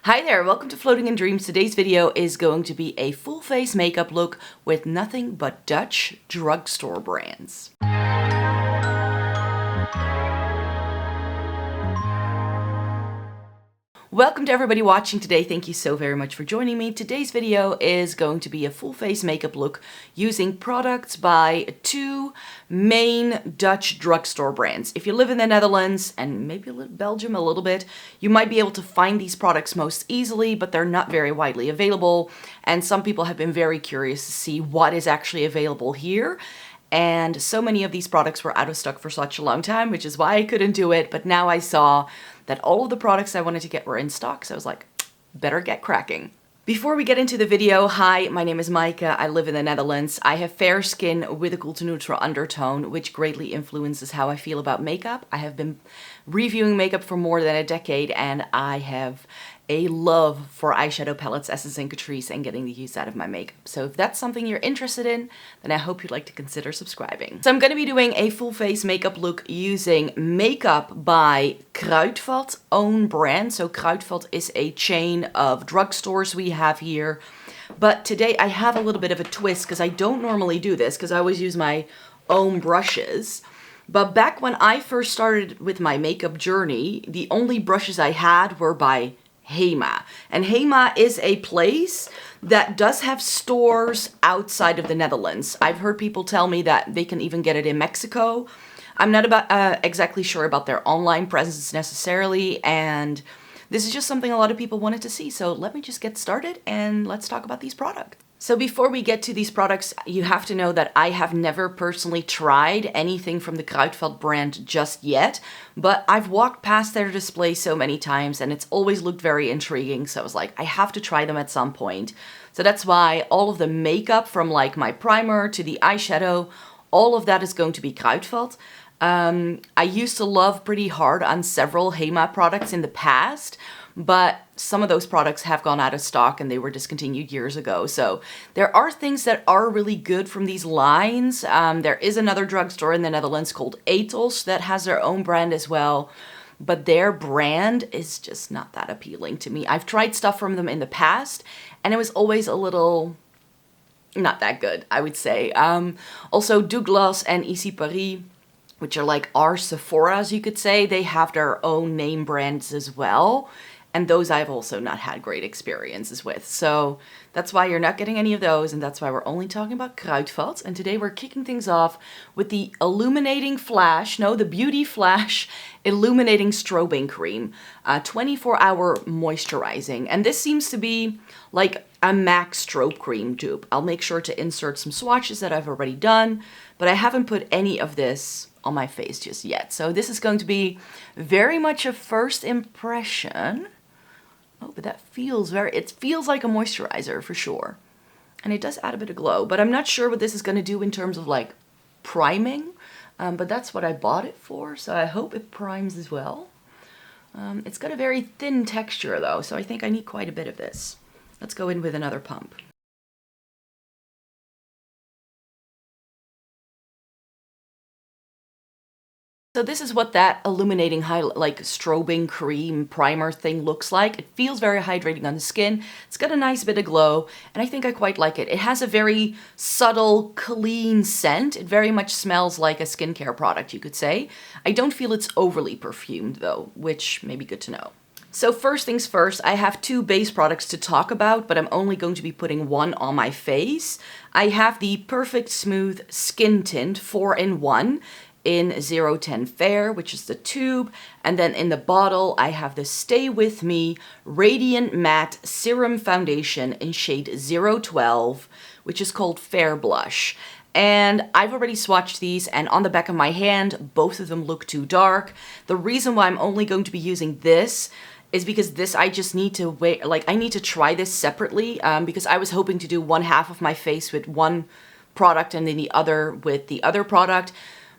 Hi there, welcome to Floating in Dreams. Today's video is going to be a full face makeup look with nothing but Dutch drugstore brands. Welcome to everybody watching today. Thank you so very much for joining me. Today's video is going to be a full face makeup look using products by two main Dutch drugstore brands. If you live in the Netherlands and maybe Belgium a little bit, you might be able to find these products most easily, but they're not very widely available. And some people have been very curious to see what is actually available here. And so many of these products were out of stock for such a long time, which is why I couldn't do it. But now I saw that all of the products I wanted to get were in stock, so I was like, better get cracking. Before we get into the video, hi, my name is Maaike. I live in the Netherlands. I have fair skin with a cool to neutral undertone, which greatly influences how I feel about makeup. I have been reviewing makeup for more than a decade, and I have a love for eyeshadow palettes, Essence and Catrice, and getting the use out of my makeup. So if that's something you're interested in, then I hope you'd like to consider subscribing. So I'm going to be doing a full face makeup look using makeup by Kruidvat's own brand. So Kruidvat is a chain of drugstores we have here. But today I have a little bit of a twist because I don't normally do this because I always use my own brushes. But back when I first started with my makeup journey, the only brushes I had were by HEMA. And HEMA is a place that does have stores outside of the Netherlands. I've heard people tell me that they can even get it in Mexico. I'm not exactly sure about their online presence necessarily, and this is just something a lot of people wanted to see. So let me just get started and let's talk about these products. So before we get to these products, you have to know that I have never personally tried anything from the Kruidvat brand just yet, but I've walked past their display so many times and it's always looked very intriguing. So I was like, I have to try them at some point. So that's why all of the makeup from like my primer to the eyeshadow, all of that is going to be Kruidvat. I used to love Pretty Hard on several HEMA products in the past, but some of those products have gone out of stock and they were discontinued years ago. So there are things that are really good from these lines. There is another drugstore in the Netherlands called Etels that has their own brand as well, but their brand is just not that appealing to me. I've tried stuff from them in the past and it was always a little not that good, I would say. Also Douglas and Ici Paris, which are like our Sephora's, you could say, they have their own name brands as well. And those I've also not had great experiences with. So that's why you're not getting any of those. And that's why we're only talking about Kruidvat. And today we're kicking things off with the Illuminating Flash, no, the Beauty Flash Illuminating Strobing Cream. 24-hour moisturizing. And this seems to be like a MAC strobe cream dupe. I'll make sure to insert some swatches that I've already done. But I haven't put any of this on my face just yet. So this is going to be very much a first impression. Oh, but that feels it feels like a moisturizer for sure. And it does add a bit of glow, but I'm not sure what this is going to do in terms of like priming. But that's what I bought it for, so I hope it primes as well. It's got a very thin texture though, so I think I need quite a bit of this. Let's go in with another pump. So this is what that illuminating like strobing cream primer thing looks like. It feels very hydrating on the skin. It's got a nice bit of glow, and I think I quite like it. It has a very subtle, clean scent. It very much smells like a skincare product, you could say. I don't feel it's overly perfumed though, which may be good to know. So first things first, I have two base products to talk about, but I'm only going to be putting one on my face. I have the Perfect Smooth Skin Tint 4-in-1. in 010 Fair, which is the tube, and then in the bottle I have the Stay With Me Radiant Matte Serum Foundation in shade 012, which is called Fair Blush. And I've already swatched these, and on the back of my hand, both of them look too dark. The reason why I'm only going to be using this is because this I just need to wait, like I need to try this separately, because I was hoping to do one half of my face with one product and then the other with the other product.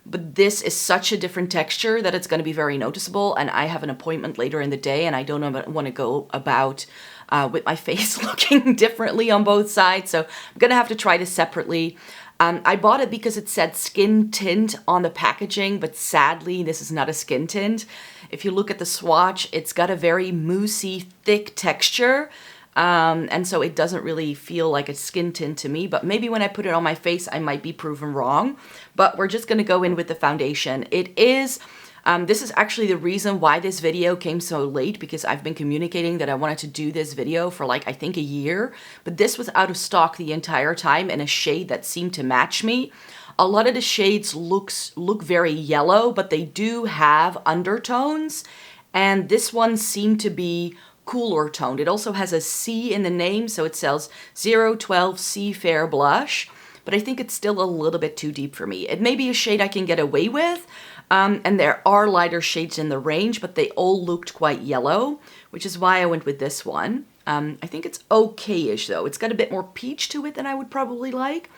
But this is such a different texture that it's going to be very noticeable, and I have an appointment later in the day and I don't want to go about with my face looking differently on both sides, so I'm going to have to try this separately. I bought it because it said skin tint on the packaging, but sadly, this is not a skin tint. If you look at the swatch, it's got a very moussey, thick texture. And so it doesn't really feel like a skin tint to me, but maybe when I put it on my face, I might be proven wrong. But we're just gonna go in with the foundation. It is, this is actually the reason why this video came so late, because I've been communicating that I wanted to do this video for like, I think a year, but this was out of stock the entire time in a shade that seemed to match me. A lot of the shades look very yellow, but they do have undertones, and this one seemed to be cooler toned. It also has a C in the name, so it says 012 C Fair Blush, but I think it's still a little bit too deep for me. It may be a shade I can get away with, and there are lighter shades in the range, but they all looked quite yellow, which is why I went with this one. I think it's okay-ish though. It's got a bit more peach to it than I would probably like.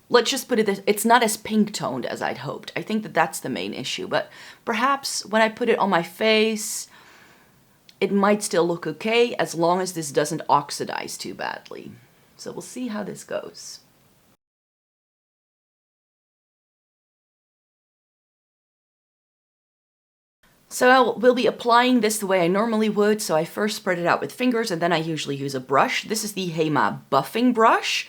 Let's just put it this, it's not as pink toned as I'd hoped. I think that that's the main issue, but perhaps when I put it on my face, it might still look okay as long as this doesn't oxidize too badly. So we'll see how this goes. So we'll be applying this the way I normally would. So I first spread it out with fingers, and then I usually use a brush. This is the HEMA buffing brush.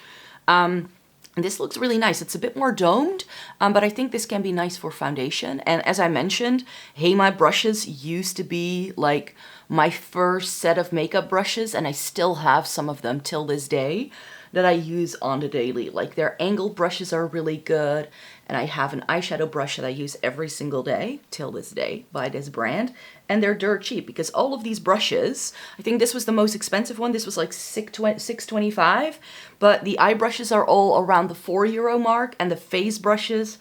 This looks really nice. It's a bit more domed, but I think this can be nice for foundation. And as I mentioned, HEMA brushes used to be like my first set of makeup brushes, and I still have some of them till this day that I use on the daily. Like their angled brushes are really good, and I have an eyeshadow brush that I use every single day till this day by this brand, and they're dirt cheap because all of these brushes, I think this was the most expensive one. This was like $6.25, but the eye brushes are all around the €4 mark, and the face brushes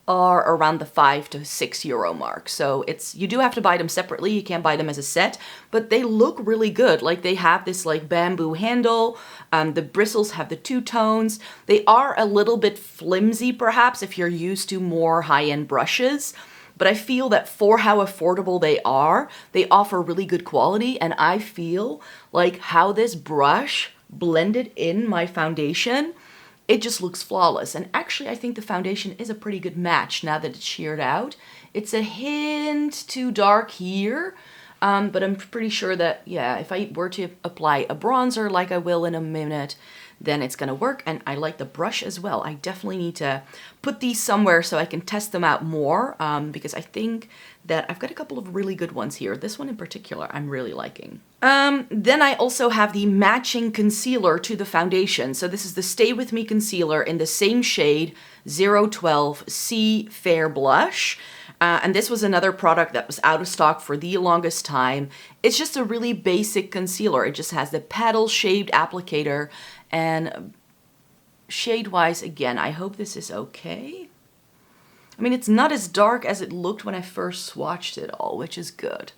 are around the €5 to €6 mark. So you do have to buy them separately. You can't buy them as a set, but they look really good. Like they have this like bamboo handle. The bristles have the two tones. They are a little bit flimsy perhaps if you're used to more high-end brushes, but I feel that for how affordable they offer really good quality. And I feel like how this brush blended in my foundation, it just looks flawless. And actually, I think the foundation is a pretty good match now that it's sheared out. It's a hint too dark here, but I'm pretty sure that, yeah, if I were to apply a bronzer like I will in a minute, then it's gonna work. And I like the brush as well. I definitely need to put these somewhere so I can test them out more, because I think that I've got a couple of really good ones here. This one in particular, I'm really liking. Then I also have the matching concealer to the foundation. So this is the Stay With Me concealer in the same shade, 012 C Fair Blush. And this was another product that was out of stock for the longest time. It's just a really basic concealer. It just has the paddle-shaped applicator, and shade-wise, again, I hope this is okay. I mean, it's not as dark as it looked when I first swatched it all, which is good.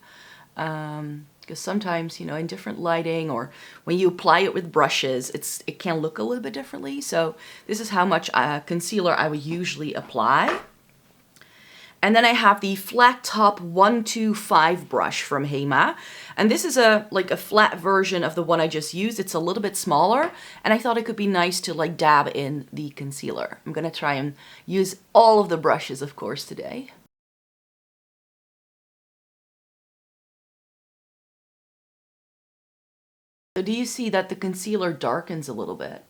Because sometimes, you know, in different lighting or when you apply it with brushes, it can look a little bit differently. So this is how much concealer I would usually apply. And then I have the flat top 125 brush from HEMA. And this is like a flat version of the one I just used. It's a little bit smaller, and I thought it could be nice to like dab in the concealer. I'm gonna try and use all of the brushes, of course, today. So do you see that the concealer darkens a little bit?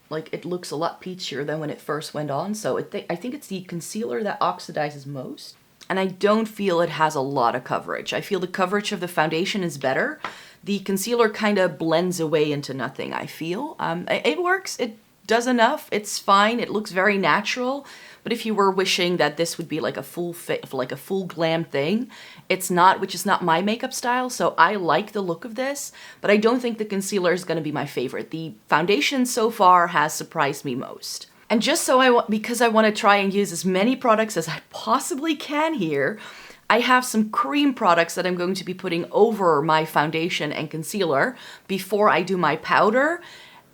Like it looks a lot peachier than when it first went on. So I think it's the concealer that oxidizes most. And I don't feel it has a lot of coverage. I feel the coverage of the foundation is better. The concealer kind of blends away into nothing, I feel. It works, it does enough, it's fine, it looks very natural. But if you were wishing that this would be like a full glam thing, it's not, which is not my makeup style. So I like the look of this, but I don't think the concealer is going to be my favorite. The foundation so far has surprised me most. And just so because I want to try and use as many products as I possibly can here, I have some cream products that I'm going to be putting over my foundation and concealer before I do my powder.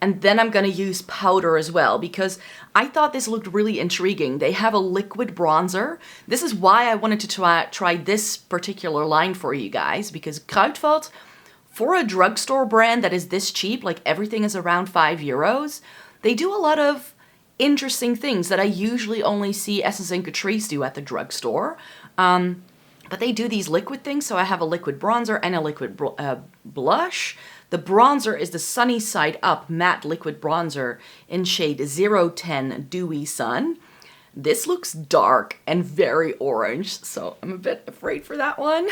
And then I'm going to use powder as well, because I thought this looked really intriguing. They have a liquid bronzer. This is why I wanted to try this particular line for you guys, because Kruidvat, for a drugstore brand that is this cheap, like everything is around €5, they do a lot of interesting things that I usually only see Essence and Catrice do at the drugstore. But they do these liquid things, so I have a liquid bronzer and a liquid blush. The bronzer is the Sunny Side Up Matte Liquid Bronzer in shade 010 Dewy Sun. This looks dark and very orange, so I'm a bit afraid for that one.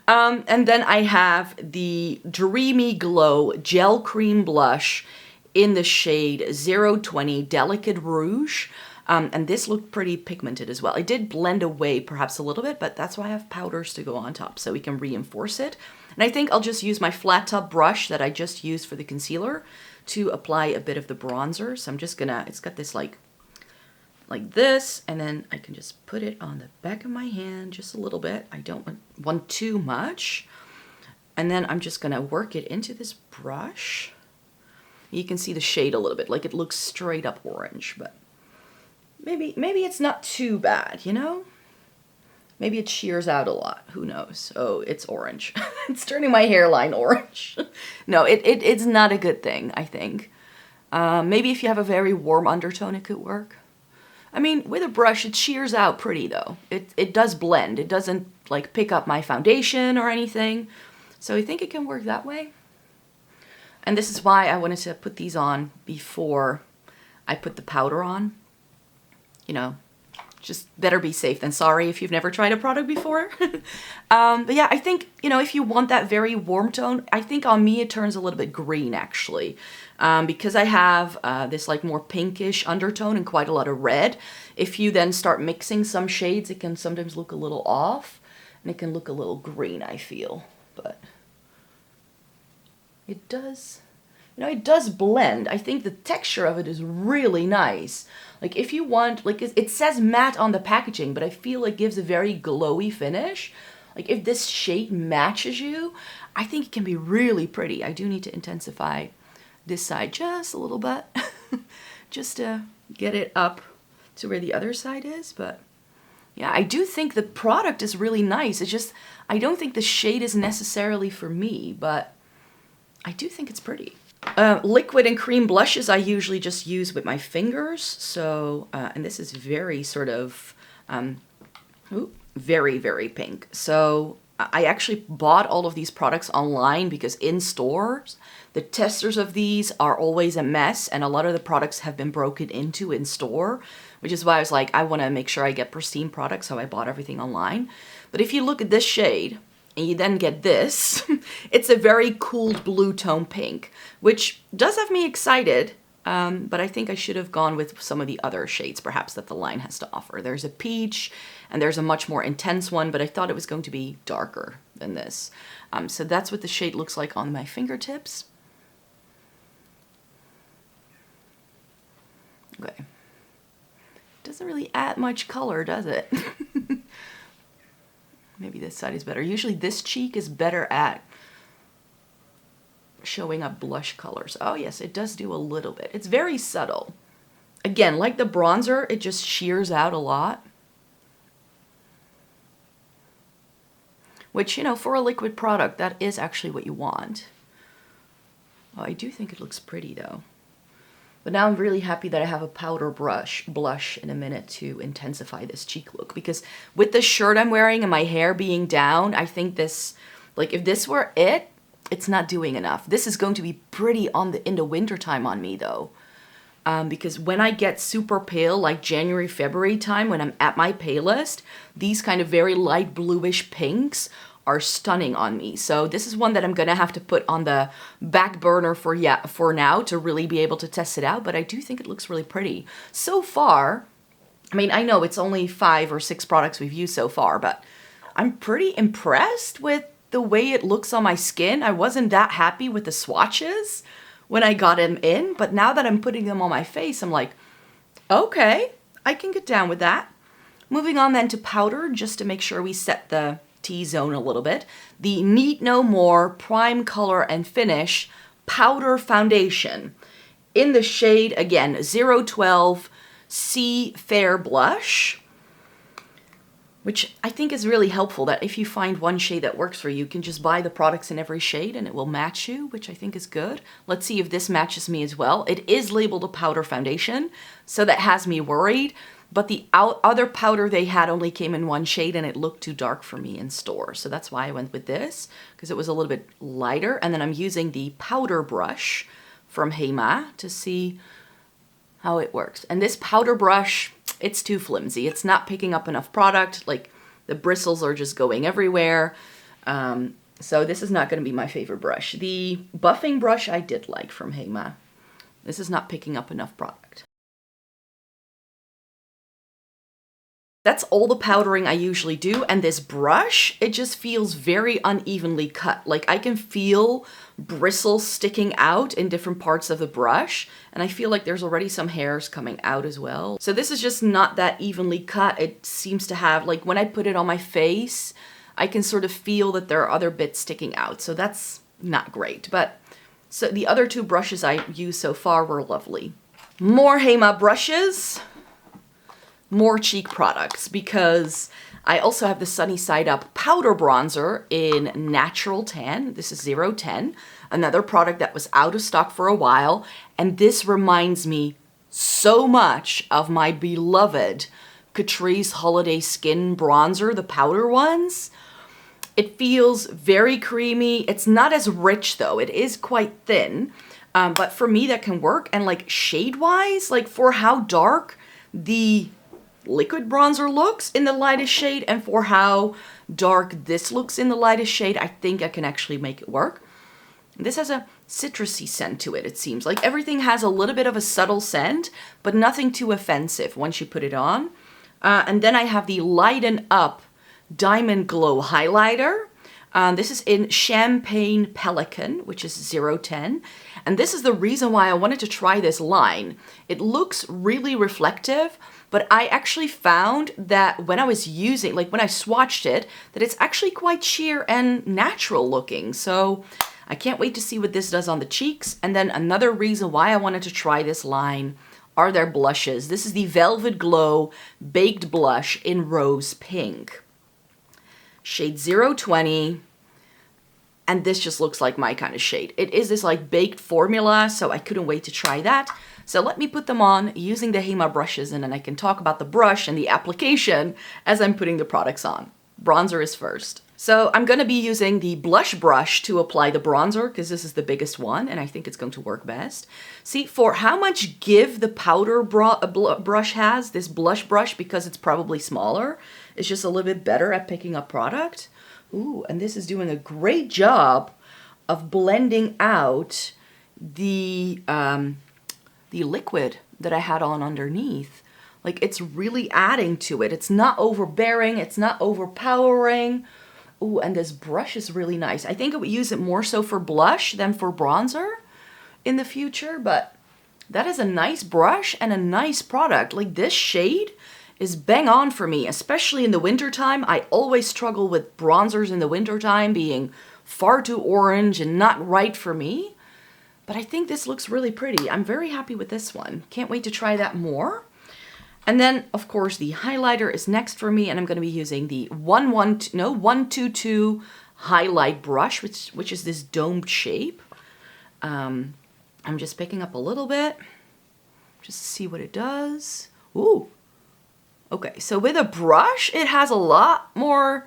And then I have the Dreamy Glow Gel Cream Blush in the shade 020 Delicate Rouge. And this looked pretty pigmented as well. It did blend away perhaps a little bit, but that's why I have powders to go on top so we can reinforce it. And I think I'll just use my flat top brush that I just used for the concealer to apply a bit of the bronzer. So I'm just gonna, it's got this like this, and then I can just put it on the back of my hand just a little bit. I don't want too much. And then I'm just gonna work it into this brush. You can see the shade a little bit, like it looks straight up orange, but maybe it's not too bad, you know? Maybe it shears out a lot. Who knows? Oh, it's orange. It's turning my hairline orange. No, it's not a good thing, I think. Maybe if you have a very warm undertone, it could work. I mean, with a brush, it shears out pretty, though. It does blend. It doesn't, like, pick up my foundation or anything. So I think it can work that way. And this is why I wanted to put these on before I put the powder on. You know, just better be safe than sorry if you've never tried a product before. But yeah, I think, you know, if you want that very warm tone, I think on me it turns a little bit green actually. Because I have this like more pinkish undertone and quite a lot of red. If you then start mixing some shades, it can sometimes look a little off. And it can look a little green, I feel. But it does, you know, it does blend. I think the texture of it is really nice. Like if you want, like it says matte on the packaging, but I feel it gives a very glowy finish. Like if this shade matches you, I think it can be really pretty. I do need to intensify this side just a little bit, just to get it up to where the other side is. But yeah, I do think the product is really nice. It's just, I don't think the shade is necessarily for me, but I do think it's pretty. Liquid and cream blushes I usually just use with my fingers. So, and this is very sort of, very, very pink. So I actually bought all of these products online because in stores, the testers of these are always a mess and a lot of the products have been broken into in store, which is why I was like, I want to make sure I get pristine products, so I bought everything online. But if you look at this shade, and you then get this, it's a very cooled blue tone pink, which does have me excited, but I think I should have gone with some of the other shades perhaps that the line has to offer. There's a peach, and there's a much more intense one, but I thought it was going to be darker than this. So that's what the shade looks like on my fingertips. Okay. Doesn't really add much color, does it? Maybe this side is better. Usually this cheek is better at showing up blush colors. Oh yes, it does do a little bit. It's very subtle. Again, like the bronzer, it just shears out a lot. Which, you know, for a liquid product, that is actually what you want. Oh, I do think it looks pretty though. But now I'm really happy that I have a powder blush in a minute to intensify this cheek look. Because with the shirt I'm wearing and my hair being down, I think this, like if this were it, it's not doing enough. This is going to be pretty in the winter time on me though. Because when I get super pale, like January, February time, when I'm at my palest, these kind of very light bluish pinks are stunning on me. So this is one that I'm gonna have to put on the back burner for now to really be able to test it out, but I do think it looks really pretty. So far, I mean, I know it's only 5 or 6 products we've used so far, but I'm pretty impressed with the way it looks on my skin. I wasn't that happy with the swatches when I got them in, but now that I'm putting them on my face, I'm like, okay, I can get down with that. Moving on then to powder, just to make sure we set the T-zone a little bit. The Need No More Prime Color and Finish Powder Foundation in the shade, again, 012 Sea Fair Blush, which I think is really helpful, that if you find one shade that works for you, you can just buy the products in every shade and it will match you, which I think is good. Let's see if this matches me as well. It is labeled a powder foundation, so that has me worried, but the other powder they had only came in one shade and it looked too dark for me in store. So that's why I went with this, because it was a little bit lighter. And then I'm using the powder brush from HEMA to see how it works. And this powder brush, it's too flimsy. It's not picking up enough product. Like, the bristles are just going everywhere. So this is not going to be my favorite brush. The buffing brush I did like from HEMA. This is not picking up enough product. That's all the powdering I usually do, and this brush, it just feels very unevenly cut. Like, I can feel bristles sticking out in different parts of the brush, and I feel like there's already some hairs coming out as well. So this is just not that evenly cut. It seems to have, like, when I put it on my face, I can sort of feel that there are other bits sticking out, so that's not great. But so the other two brushes I used so far were lovely. More HEMA brushes. More cheek products, because I also have the Sunny Side Up powder bronzer in Natural Tan. This is 010, another product that was out of stock for a while, and this reminds me so much of my beloved Catrice Holiday Skin Bronzer, the powder ones. It feels very creamy. It's not as rich though. It is quite thin, but for me that can work. And like shade-wise, like for how dark the liquid bronzer looks in the lightest shade and for how dark this looks in the lightest shade, I think I can actually make it work. This has a citrusy scent to it, it seems. Like everything has a little bit of a subtle scent, but nothing too offensive once you put it on. And then I have the Lighten Up Diamond Glow Highlighter. This is in Champagne Pelican, which is 010. And this is the reason why I wanted to try this line. It looks really reflective, but I actually found that when I was using, like when I swatched it, that it's actually quite sheer and natural looking. So I can't wait to see what this does on the cheeks. And then another reason why I wanted to try this line are their blushes. This is the Velvet Glow Baked Blush in Rose Pink. Shade 020. And this just looks like my kind of shade. It is this like baked formula, so I couldn't wait to try that. So let me put them on using the HEMA brushes, and then I can talk about the brush and the application as I'm putting the products on. Bronzer is first. So I'm going to be using the blush brush to apply the bronzer, because this is the biggest one, and I think it's going to work best. See, for how much give the powder brush has, this blush brush, because it's probably smaller, it's just a little bit better at picking up product. Ooh, and this is doing a great job of blending out the liquid that I had on underneath. Like, it's really adding to it. It's not overbearing. It's not overpowering. Ooh, and this brush is really nice. I think I would use it more so for blush than for bronzer in the future, but that is a nice brush and a nice product. Like, this shade is bang on for me, especially in the wintertime. I always struggle with bronzers in the wintertime being far too orange and not right for me. But I think this looks really pretty. I'm very happy with this one. Can't wait to try that more. And then, of course, the highlighter is next for me, and I'm going to be using the 122 highlight brush, which is this domed shape. I'm just picking up a little bit, just to see what it does. Ooh. Okay, so with a brush, it has a lot more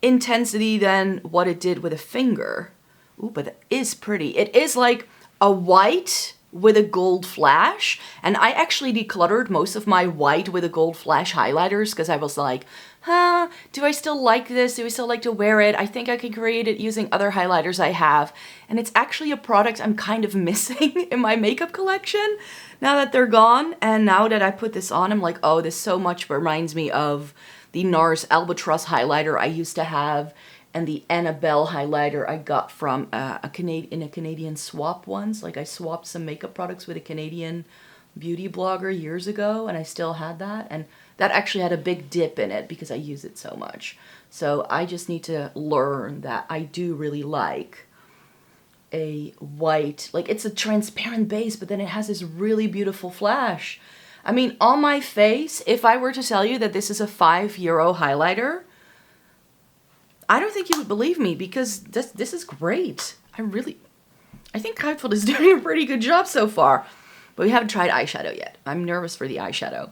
intensity than what it did with a finger. Ooh, but it is pretty. It is like a white with a gold flash. And I actually decluttered most of my white with a gold flash highlighters because I was like, do I still like this? Do I still like to wear it? I think I can create it using other highlighters I have. And it's actually a product I'm kind of missing in my makeup collection now that they're gone. And now that I put this on, I'm like, oh, this so much reminds me of the NARS Albatross highlighter I used to have and the Annabelle highlighter I got from a Canadian swap once. Like, I swapped some makeup products with a Canadian beauty blogger years ago, and I still had that. And that actually had a big dip in it because I use it so much. So I just need to learn that I do really like a white, like it's a transparent base, but then it has this really beautiful flash. I mean, on my face, if I were to tell you that this is a €5 highlighter, I don't think you would believe me, because this is great. I think Kruidvat is doing a pretty good job so far. But we haven't tried eyeshadow yet. I'm nervous for the eyeshadow.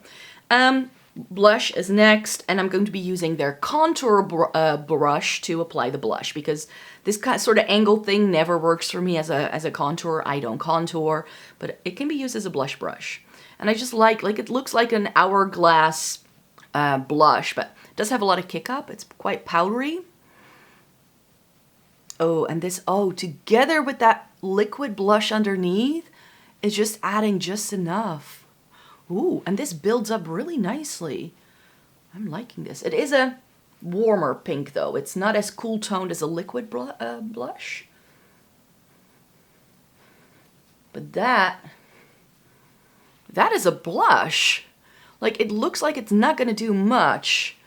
Blush is next, and I'm going to be using their contour brush to apply the blush, because this sort of angled thing never works for me as a contour. I don't contour, but it can be used as a blush brush. And I just like it looks like an hourglass blush, but it does have a lot of kick up. It's quite powdery. Oh, and this, together with that liquid blush underneath, is just adding just enough. Ooh, and this builds up really nicely. I'm liking this. It is a warmer pink though. It's not as cool toned as a liquid blush. But that is a blush. Like, it looks like it's not gonna do much.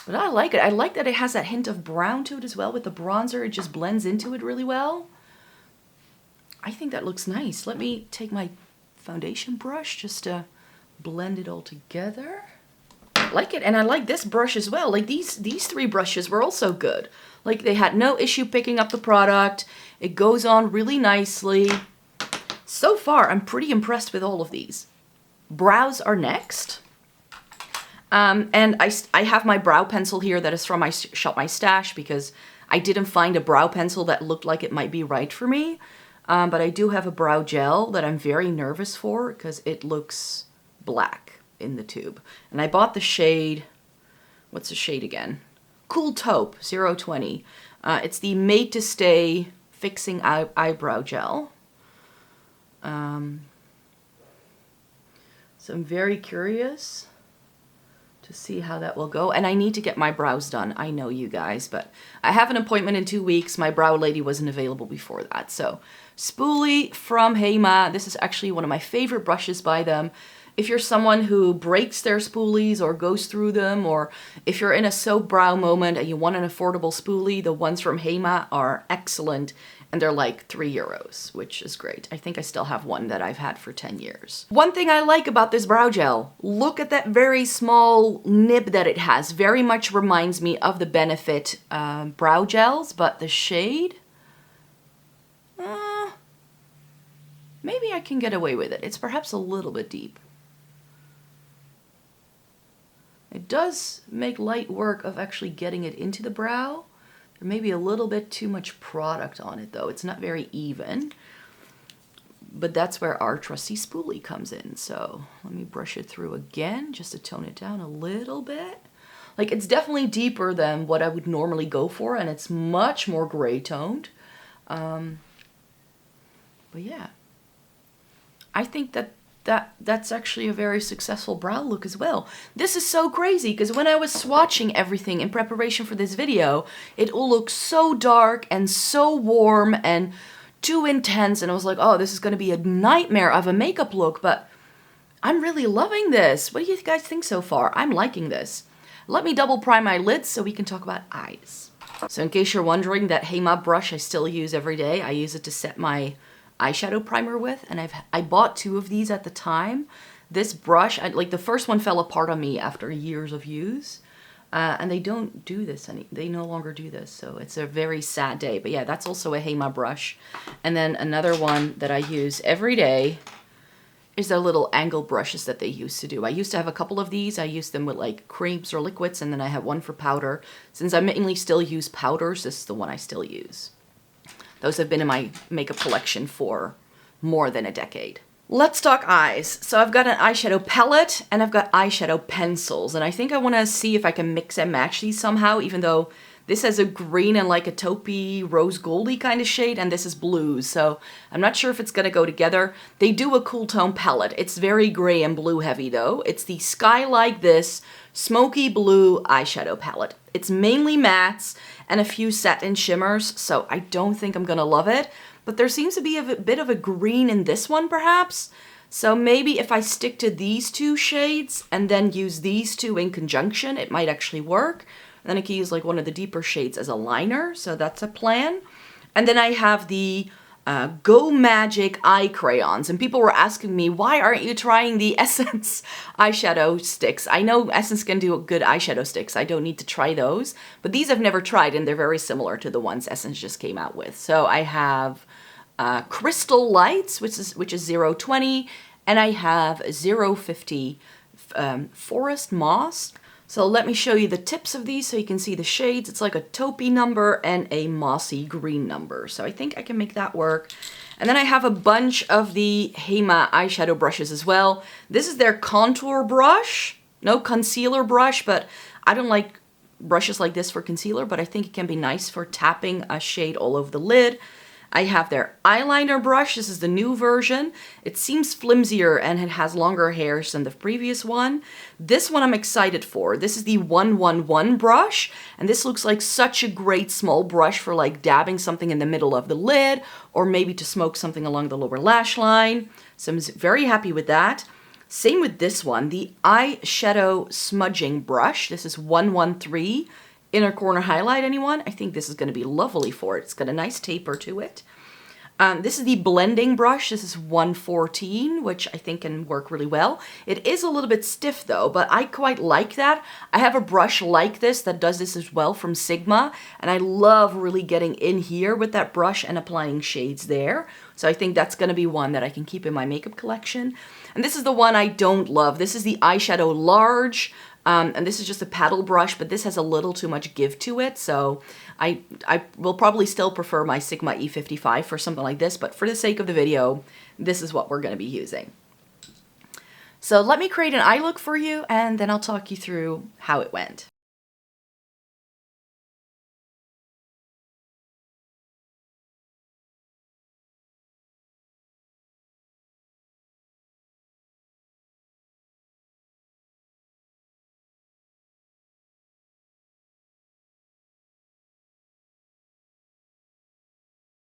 But I like it. I like that it has that hint of brown to it as well with the bronzer. It just blends into it really well. I think that looks nice. Let me take my foundation brush just to blend it all together. I like it, and I like this brush as well. Like, these three brushes were also good. Like, they had no issue picking up the product. It goes on really nicely. So far, I'm pretty impressed with all of these. Brows are next. And I have my brow pencil here that is from my Shop My Stash, because I didn't find a brow pencil that looked like it might be right for me. But I do have a brow gel that I'm very nervous for, because it looks black in the tube. And I bought the shade, what's the shade again? Cool Taupe 020. It's the Made to Stay Fixing Eyebrow Gel. So I'm very curious to see how that will go. And I need to get my brows done. I know, you guys, but I have an appointment in 2 weeks. My brow lady wasn't available before that. So spoolie from HEMA. This is actually one of my favorite brushes by them. If you're someone who breaks their spoolies or goes through them, or if you're in a soap brow moment and you want an affordable spoolie, the ones from HEMA are excellent. And they're like €3, which is great. I think I still have one that I've had for 10 years. One thing I like about this brow gel, look at that very small nib that it has. Very much reminds me of the Benefit brow gels, but the shade, maybe I can get away with it. It's perhaps a little bit deep. It does make light work of actually getting it into the brow. There may be a little bit too much product on it though. It's not very even. But that's where our trusty spoolie comes in. So let me brush it through again just to tone it down a little bit. Like, it's definitely deeper than what I would normally go for, and it's much more gray toned. But yeah, I think that's actually a very successful brow look as well. This is so crazy, because when I was swatching everything in preparation for this video, it all looked so dark and so warm and too intense, and I was like, oh, this is going to be a nightmare of a makeup look, but I'm really loving this. What do you guys think so far? I'm liking this. Let me double prime my lids so we can talk about eyes. So in case you're wondering, that HEMA brush I still use every day. I use it to set my eyeshadow primer with, and I bought 2 of these at the time. This brush, like, the first one fell apart on me after years of use, and they don't do this they no longer do this, so it's a very sad day. But yeah, that's also a HEMA brush. And then another one that I use every day is the little angle brushes that they used to do. I used to have a couple of these. I used them with like creams or liquids, and then I have one for powder. Since I mainly still use powders, this is the one I still use. Those have been in my makeup collection for more than a decade. Let's talk eyes. So I've got an eyeshadow palette and I've got eyeshadow pencils. And I think I want to see if I can mix and match these somehow, even though this has a green and like a taupey rose goldy kind of shade, and this is blues. So I'm not sure if it's going to go together. They do a cool tone palette. It's very gray and blue heavy though. It's the Sky Like This Smoky Blue eyeshadow palette. It's mainly mattes and a few satin shimmers, so I don't think I'm gonna love it. But there seems to be a bit of a green in this one, perhaps. So maybe if I stick to these 2 shades and then use these 2 in conjunction, it might actually work. And then I can use like one of the deeper shades as a liner, so that's a plan. And then I have the Go Magic eye crayons, and people were asking me, why aren't you trying the Essence eyeshadow sticks? I know Essence can do good eyeshadow sticks. I don't need to try those, but these I've never tried, and they're very similar to the ones Essence just came out with. So I have Crystal Lights, which is 020, and I have 050 Forest Moss. So let me show you the tips of these so you can see the shades. It's like a taupey number and a mossy green number. So I think I can make that work. And then I have a bunch of the HEMA eyeshadow brushes as well. This is their contour brush, no concealer brush, but I don't like brushes like this for concealer, but I think it can be nice for tapping a shade all over the lid. I have their eyeliner brush. This is the new version. It seems flimsier and it has longer hairs than the previous one. This one I'm excited for. This is the 111 brush, and this looks like such a great small brush for like dabbing something in the middle of the lid, or maybe to smoke something along the lower lash line. So I'm very happy with that. Same with this one, the eyeshadow smudging brush. This is 113. Inner corner highlight, anyone? I think this is going to be lovely for it. It's got a nice taper to it. This is the blending brush. This is 114, which I think can work really well. It is a little bit stiff though, but I quite like that. I have a brush like this that does this as well from Sigma, and I love really getting in here with that brush and applying shades there. So I think that's going to be one that I can keep in my makeup collection. And this is the one I don't love. This is the eyeshadow large. And this is just a paddle brush, but this has a little too much give to it. So I will probably still prefer my Sigma E55 for something like this, but for the sake of the video, this is what we're going to be using. So let me create an eye look for you, and then I'll talk you through how it went.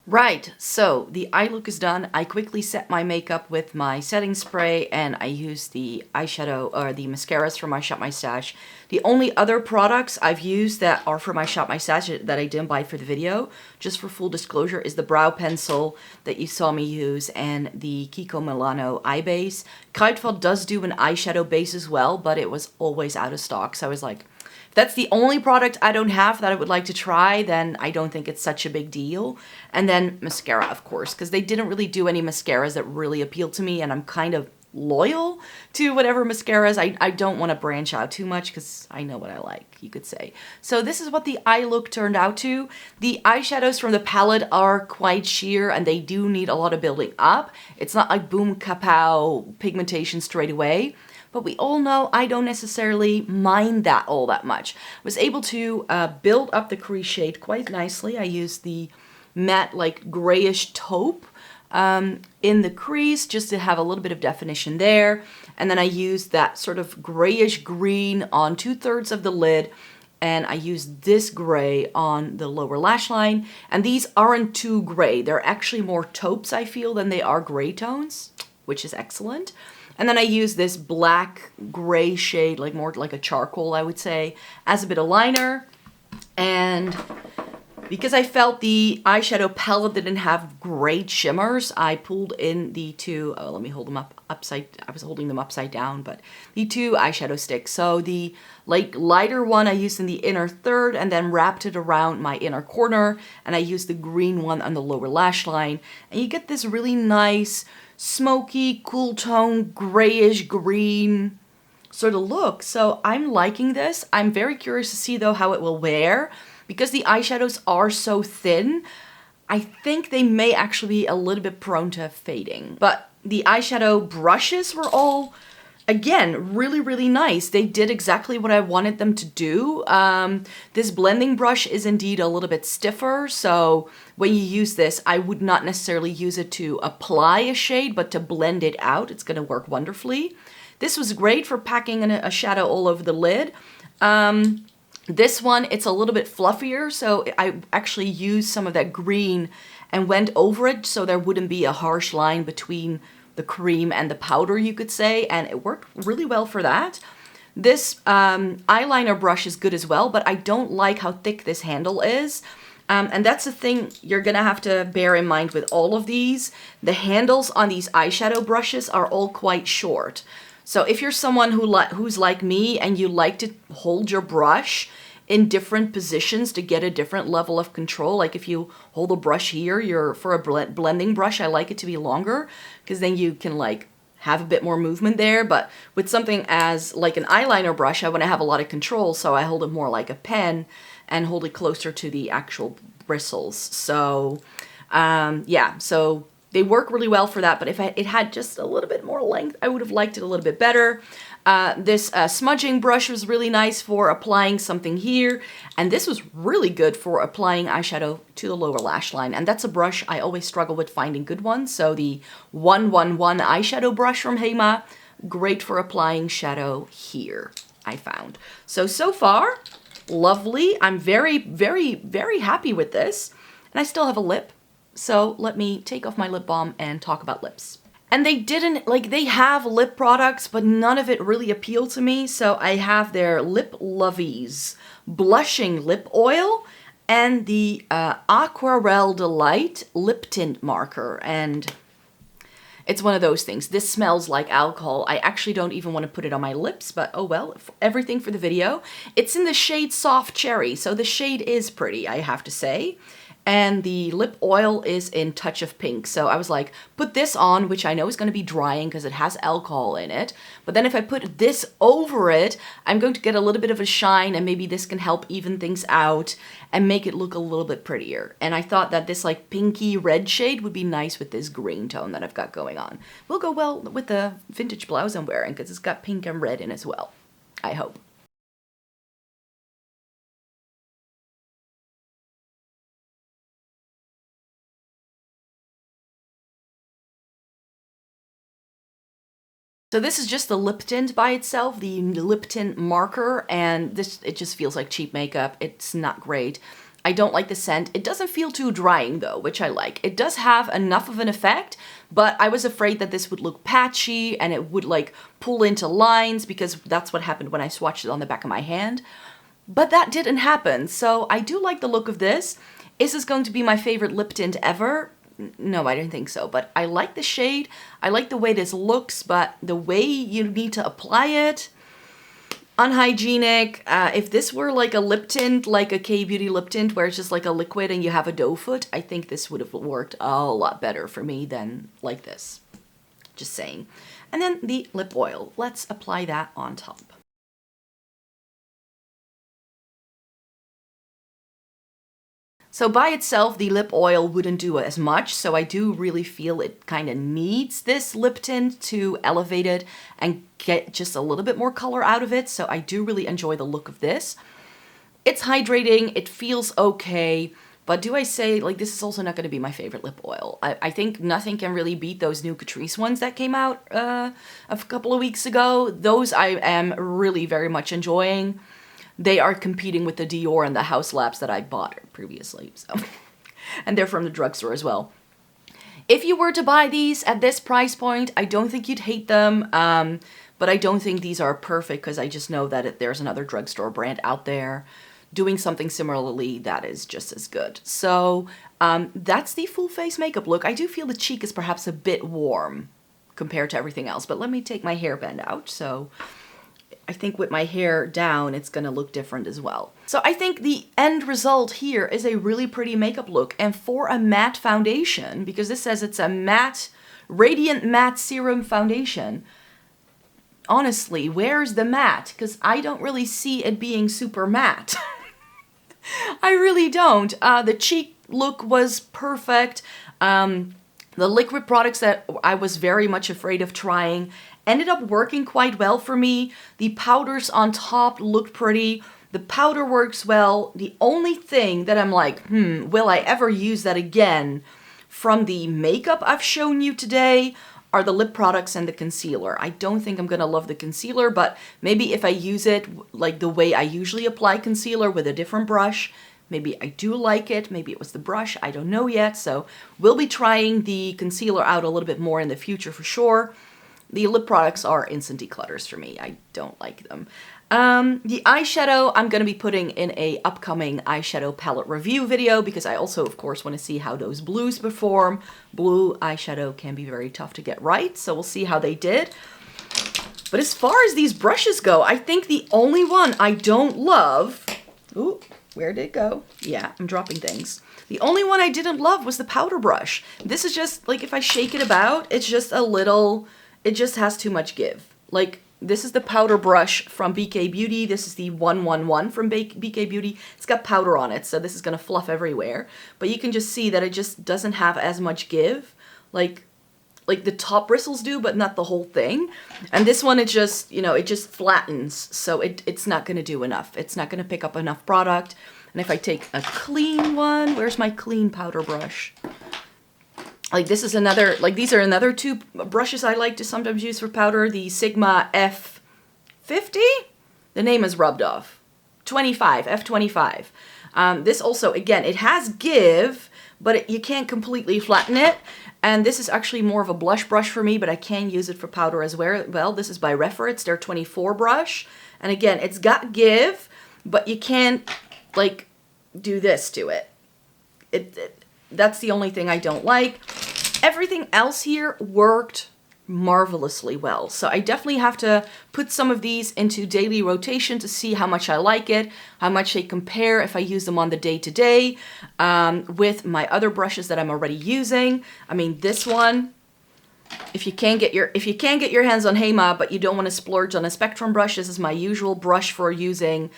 Right, so the eye look is done. I quickly set my makeup with my setting spray, and I used the eyeshadow or the mascaras from my Shop My Stash. The only other products I've used that are for my Shop My Stash that I didn't buy for the video, just for full disclosure, is the brow pencil that you saw me use and the Kiko Milano eye base. Kruidvat does do an eyeshadow base as well, but it was always out of stock, so I was like, if that's the only product I don't have that I would like to try, then I don't think it's such a big deal. And then mascara, of course, because they didn't really do any mascaras that really appealed to me, and I'm kind of loyal to whatever mascaras. I don't want to branch out too much because I know what I like, you could say. So this is what the eye look turned out to. The eyeshadows from the palette are quite sheer, and they do need a lot of building up. It's not like boom kapow pigmentation straight away. But we all know I don't necessarily mind that all that much. I was able to build up the crease shade quite nicely. I used the matte, like grayish taupe in the crease just to have a little bit of definition there. And then I used that sort of grayish green on 2/3 of the lid. And I used this gray on the lower lash line. And these aren't too gray. They're actually more taupes, I feel, than they are gray tones, which is excellent. And then I use this black gray shade, like more like a charcoal, I would say, as a bit of liner. And because I felt the eyeshadow palette didn't have great shimmers, I pulled in the two, oh, let me hold them up upside, I was holding them upside down, but the two eyeshadow sticks. So the like lighter one I used in the inner third and then wrapped it around my inner corner. And I used the green one on the lower lash line. And you get this really nice, smoky, cool tone, grayish green sort of look. So I'm liking this. I'm very curious to see though how it will wear. Because the eyeshadows are so thin, I think they may actually be a little bit prone to fading. But the eyeshadow brushes were all, again, really, really nice. They did exactly what I wanted them to do. This blending brush is indeed a little bit stiffer, so when you use this, I would not necessarily use it to apply a shade, but to blend it out. It's gonna work wonderfully. This was great for packing a shadow all over the lid. This one, it's a little bit fluffier, so I actually used some of that green and went over it so there wouldn't be a harsh line between the cream and the powder, you could say, and it worked really well for that. This eyeliner brush is good as well, but I don't like how thick this handle is. And that's the thing you're gonna have to bear in mind with all of these. The handles on these eyeshadow brushes are all quite short. So if you're someone who's like me and you like to hold your brush in different positions to get a different level of control, like if you hold a brush here, for a blending brush, I like it to be longer because then you can like have a bit more movement there. But with something as like an eyeliner brush, I want to have a lot of control, so I hold it more like a pen and hold it closer to the actual bristles. So yeah, so they work really well for that, but if it had just a little bit more length, I would have liked it a little bit better. This smudging brush was really nice for applying something here, and this was really good for applying eyeshadow to the lower lash line, and that's a brush I always struggle with finding good ones. So the 111 eyeshadow brush from HEMA, great for applying shadow here, I found. So far, lovely. I'm very, very, very happy with this, and I still have a lip. So let me take off my lip balm and talk about lips. And they didn't, like, they have lip products, but none of it really appealed to me. So I have their Lip Lovies Blushing Lip Oil and the Aquarelle Delight Lip Tint Marker. And it's one of those things. This smells like alcohol. I actually don't even want to put it on my lips, but oh well, everything for the video. It's in the shade Soft Cherry, so the shade is pretty, I have to say. And the lip oil is in Touch of Pink. So I was like, put this on, which I know is going to be drying because it has alcohol in it. But then if I put this over it, I'm going to get a little bit of a shine, and maybe this can help even things out and make it look a little bit prettier. And I thought that this like pinky red shade would be nice with this green tone that I've got going on. Will go well with the vintage blouse I'm wearing because it's got pink and red in as well, I hope. So this is just the lip tint by itself, the lip tint marker, and it just feels like cheap makeup. It's not great. I don't like the scent. It doesn't feel too drying though, which I like. It does have enough of an effect, but I was afraid that this would look patchy and it would like pull into lines because that's what happened when I swatched it on the back of my hand. But that didn't happen, so I do like the look of this. Is this going to be my favorite lip tint ever? No, I didn't think so, but I like the shade. I like the way this looks, but the way you need to apply it, unhygienic. If this were like a lip tint, like a K-Beauty lip tint, where it's just like a liquid and you have a doe foot, I think this would have worked a lot better for me than like this. Just saying. And then the lip oil. Let's apply that on top. So by itself, the lip oil wouldn't do as much, so I do really feel it kind of needs this lip tint to elevate it and get just a little bit more color out of it, so I do really enjoy the look of this. It's hydrating, it feels okay, but do I say, like, this is also not going to be my favorite lip oil. I think nothing can really beat those new Catrice ones that came out a couple of weeks ago. Those I am really very much enjoying. They are competing with the Dior and the House Labs that I bought previously, so. And they're from the drugstore as well. If you were to buy these at this price point, I don't think you'd hate them, but I don't think these are perfect because I just know that there's another drugstore brand out there doing something similarly that is just as good. So that's the full face makeup look. I do feel the cheek is perhaps a bit warm compared to everything else, but let me take my hairband out, so I think with my hair down, it's gonna look different as well. So I think the end result here is a really pretty makeup look. And for a matte foundation, because this says it's a matte, radiant matte serum foundation, honestly, where's the matte? Because I don't really see it being super matte. I really don't. The cheek look was perfect. The liquid products that I was very much afraid of trying ended up working quite well for me. The powders on top looked pretty. The powder works well. The only thing that I'm like, will I ever use that again from the makeup I've shown you today are the lip products and the concealer. I don't think I'm gonna love the concealer, but maybe if I use it like the way I usually apply concealer with a different brush, maybe I do like it. Maybe it was the brush, I don't know yet. So we'll be trying the concealer out a little bit more in the future for sure. The lip products are instant declutters for me. I don't like them. The eyeshadow I'm going to be putting in a upcoming eyeshadow palette review video because I also, of course, want to see how those blues perform. Blue eyeshadow can be very tough to get right, so we'll see how they did. But as far as these brushes go, I think the only one I don't love... Ooh, where did it go? Yeah, I'm dropping things. The only one I didn't love was the powder brush. This is just, like, if I shake it about, it's just a little... It just has too much give. Like, this is the powder brush from BK Beauty. This is the 111 from BK Beauty. It's got powder on it, so this is going to fluff everywhere. But you can just see that it just doesn't have as much give. Like the top bristles do, but not the whole thing. And this one, it just, you know, it just flattens. So it's not going to do enough. It's not going to pick up enough product. And if I take a clean one, where's my clean powder brush? Like this is another, like these are another two brushes I like to sometimes use for powder. The Sigma F50, the name is rubbed off. 25, F25. This also, again, it has give, but you can't completely flatten it. And this is actually more of a blush brush for me, but I can use it for powder as well. This is by Refer, it's their 24 brush. And again, it's got give, but you can't, like, do this to it. That's the only thing I don't like. Everything else here worked marvelously well. So I definitely have to put some of these into daily rotation to see how much I like it, how much they compare if I use them on the day-to-day with my other brushes that I'm already using. I mean, this one, if you can't get your hands on HEMA, but you don't want to splurge on a Spectrum brush, this is my usual brush for using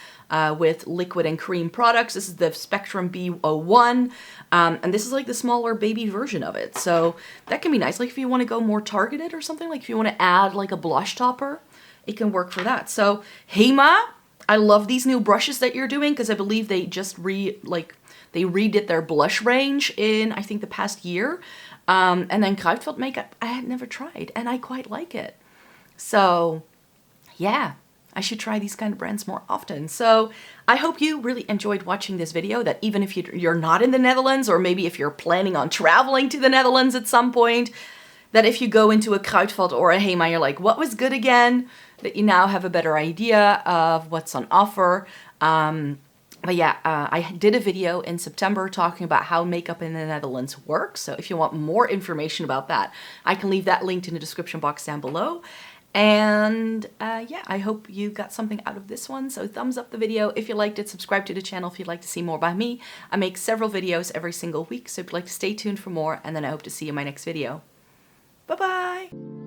with liquid and cream products. This is the Spectrum B01, and this is like the smaller baby version of it. So that can be nice. Like if you want to go more targeted or something, like if you want to add like a blush topper, it can work for that. So HEMA, I love these new brushes that you're doing because I believe they just redid their blush range in, I think, the past year. And then Kruidvat makeup, I had never tried, and I quite like it. So, yeah, I should try these kind of brands more often. So, I hope you really enjoyed watching this video, that even if you're not in the Netherlands, or maybe if you're planning on traveling to the Netherlands at some point, that if you go into a Kruidvat or a HEMA, you're like, what was good again? That you now have a better idea of what's on offer. But yeah, I did a video in September talking about how makeup in the Netherlands works. So if you want more information about that, I can leave that linked in the description box down below. And yeah, I hope you got something out of this one. So thumbs up the video if you liked it, subscribe to the channel if you'd like to see more by me. I make several videos every single week, so if you'd like to stay tuned for more, and then I hope to see you in my next video. Bye-bye!